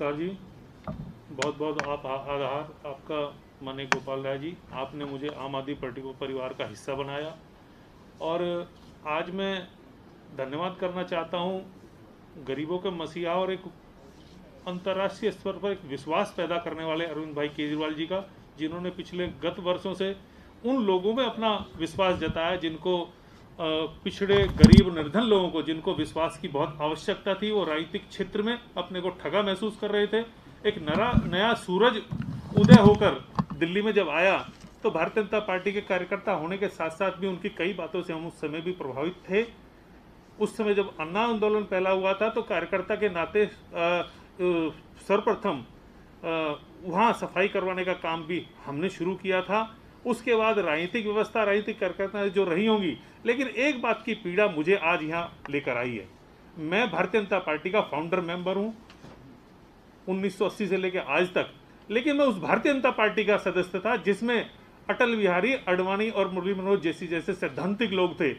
नमस्कार जी। बहुत बहुत आभार आपका माननीय गोपाल राय जी। आपने मुझे आम आदमी पार्टी को परिवार का हिस्सा बनाया और आज मैं धन्यवाद करना चाहता हूं गरीबों के मसीहा और एक अंतर्राष्ट्रीय स्तर पर एक विश्वास पैदा करने वाले अरविंद भाई केजरीवाल जी का, जिन्होंने पिछले गत वर्षों से उन लोगों में अपना विश्वास जताया जिनको पिछड़े गरीब निर्धन लोगों को, जिनको विश्वास की बहुत आवश्यकता थी, वो राजनीतिक क्षेत्र में अपने को ठगा महसूस कर रहे थे। एक नया सूरज उदय होकर दिल्ली में जब आया तो भारतीय जनता पार्टी के कार्यकर्ता होने के साथ साथ भी उनकी कई बातों से हम उस समय भी प्रभावित थे। उस समय जब अन्ना आंदोलन फैला हुआ था तो कार्यकर्ता के नाते सर्वप्रथम वहाँ सफाई करवाने का काम भी हमने शुरू किया था। उसके बाद राजनीतिक व्यवस्था, राजनीतिक कार्यकर्ता जो रही होंगी, लेकिन एक बात की पीड़ा मुझे आज यहाँ लेकर आई है। मैं भारतीय जनता पार्टी का फाउंडर मेंबर हूँ 1980 से लेकर आज तक, लेकिन मैं उस भारतीय जनता पार्टी का सदस्य था जिसमें अटल बिहारी आडवाणी और मुरली मनोहर जैसे सैद्धांतिक लोग थे।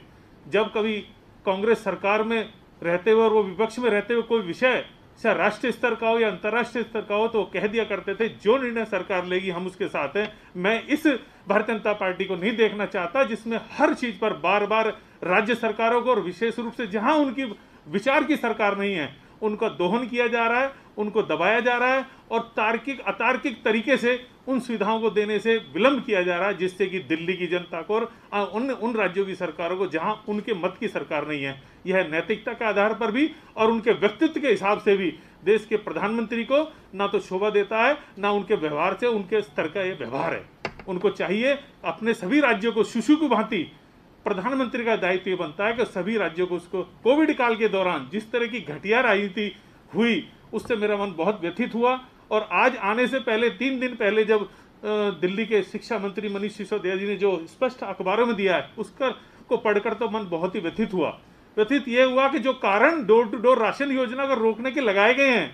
जब कभी कांग्रेस सरकार में रहते हुए और वो विपक्ष में रहते हुए कोई विषय चाहे राष्ट्रीय स्तर का हो या अंतर्राष्ट्रीय स्तर का हो तो वो कह दिया करते थे जो निर्णय सरकार लेगी हम उसके साथ हैं। मैं इस भारतीय जनता पार्टी को नहीं देखना चाहता जिसमें हर चीज पर बार बार राज्य सरकारों को और विशेष रूप से जहां उनकी विचार की सरकार नहीं है उनका दोहन किया जा रहा है, उनको दबाया जा रहा है और तार्किक अतार्किक तरीके से उन सुविधाओं को देने से विलंब किया जा रहा है, जिससे कि दिल्ली की जनता को और उन राज्यों की सरकारों को जहां उनके मत की सरकार नहीं है, यह नैतिकता के आधार पर भी और उनके व्यक्तित्व के हिसाब से भी देश के प्रधानमंत्री को ना तो शोभा देता है, ना उनके व्यवहार से उनके स्तर का यह व्यवहार है। उनको चाहिए अपने सभी राज्यों को शिशु की भांति, प्रधानमंत्री का दायित्व बनता है कि सभी राज्यों को उसको कोविड काल के दौरान जिस तरह की घटिया राजनीति हुई उससे मेरा मन बहुत व्यथित हुआ। और आज आने से पहले 3 दिन पहले जब दिल्ली के शिक्षा मंत्री मनीष सिसोदिया जी ने जो स्पष्ट अखबारों में दिया है उसका को पढ़कर तो मन बहुत ही व्यथित हुआ। व्यथित ये हुआ कि जो कारण डोर टू डोर राशन योजना को रोकने के लगाए गए हैं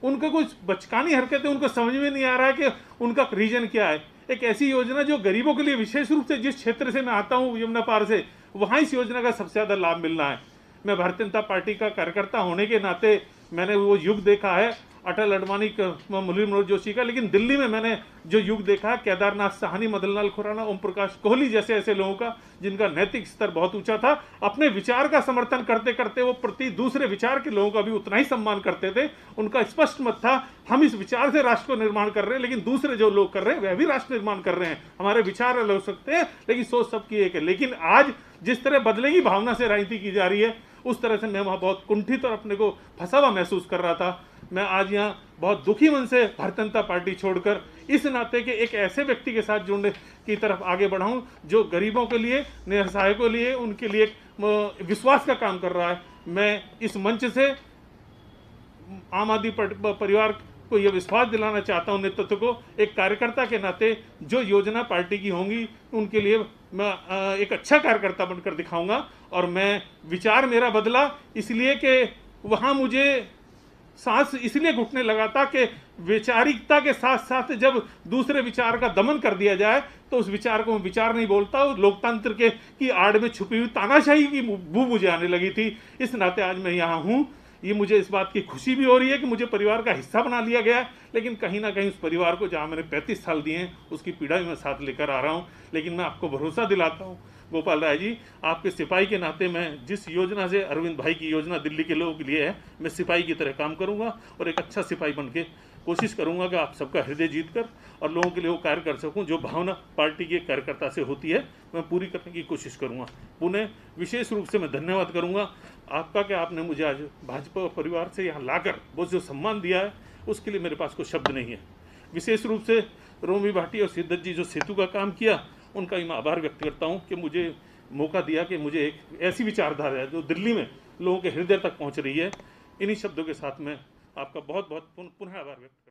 उनका कुछ बचकानी हरकतें उनको समझ में नहीं आ रहा है कि उनका रीजन क्या है। एक ऐसी योजना जो गरीबों के लिए, विशेष रूप से जिस क्षेत्र से मैं आता हूं यमुना पार से, वहां इस योजना का सबसे ज्यादा लाभ मिलना है। मैं भारतीय जनता पार्टी का कार्यकर्ता होने के नाते मैंने वो युग देखा है अटल आडवाणी मुरली मनोहर जोशी का, लेकिन दिल्ली में मैंने जो युग देखा है केदारनाथ साहनी, मदन लाल खुराना, ओम प्रकाश कोहली जैसे ऐसे लोगों का जिनका नैतिक स्तर बहुत ऊंचा था। अपने विचार का समर्थन करते करते वो प्रति दूसरे विचार के लोगों का भी उतना ही सम्मान करते थे। उनका स्पष्ट मत था हम इस विचार से राष्ट्र को निर्माण कर रहे हैं, लेकिन दूसरे जो लोग कर रहे हैं वह भी राष्ट्र निर्माण कर रहे हैं। हमारे विचार अलग हो सकते हैं लेकिन सोच सबकी एक है। लेकिन आज जिस तरह बदले की भावना से राजनीति की जा रही है उस तरह से मैं वहां बहुत कुंठित और अपने को फंसा हुआ महसूस कर रहा था। मैं आज यहाँ बहुत दुखी मन से भारतीय जनता पार्टी छोड़कर इस नाते के एक ऐसे व्यक्ति के साथ जुड़ने की तरफ आगे बढ़ा हूं जो गरीबों के लिए, निसहायों के लिए, उनके लिए एक विश्वास का काम कर रहा है। मैं इस मंच से आम आदमी परिवार को यह विश्वास दिलाना चाहता हूं, नेतृत्व को, एक कार्यकर्ता के नाते जो योजना पार्टी की होंगी उनके लिए मैं एक अच्छा कार्यकर्ता बनकर दिखाऊंगा। और मैं विचार मेरा बदला इसलिए कि वहां मुझे सांस इसलिए घुटने लगा था कि वैचारिकता के साथ साथ जब दूसरे विचार का दमन कर दिया जाए तो उस विचार को मैं विचार नहीं बोलता, लोकतंत्र के की आड़ में छुपी हुई तानाशाही की बू मुझे आने लगी थी। इस नाते आज मैं यहाँ हूँ। ये मुझे इस बात की खुशी भी हो रही है कि मुझे परिवार का हिस्सा बना लिया गया है, लेकिन कहीं ना कहीं उस परिवार को जहाँ मैंने 35 साल दिए हैं उसकी पीड़ा भी मैं साथ लेकर आ रहा हूँ। लेकिन मैं आपको भरोसा दिलाता हूँ गोपाल राय जी, आपके सिपाही के नाते मैं जिस योजना से अरविंद भाई की योजना दिल्ली के लोगों के लिए है, मैं सिपाही की तरह काम करूंगा और एक अच्छा सिपाही बन के कोशिश करूंगा कि आप सबका हृदय जीत कर और लोगों के लिए वो कार्य कर सकूं जो भावना पार्टी के कार्यकर्ता से होती है मैं पूरी करने की कोशिश करूंगा। पुनः विशेष रूप से मैं धन्यवाद करूंगा आपका कि आपने मुझे आज भाजपा परिवार से यहाँ लाकर वो जो सम्मान दिया है उसके लिए मेरे पास कोई शब्द नहीं है। विशेष रूप से रोमी भाटी और सिद्धत जी जो सेतु का काम किया उनका मैं आभार व्यक्त करता हूं कि मुझे मौका दिया कि मुझे एक ऐसी विचारधारा है जो दिल्ली में लोगों के हृदय तक पहुंच रही है। इन्हीं शब्दों के साथ मैं आपका बहुत बहुत पुनः आभार व्यक्त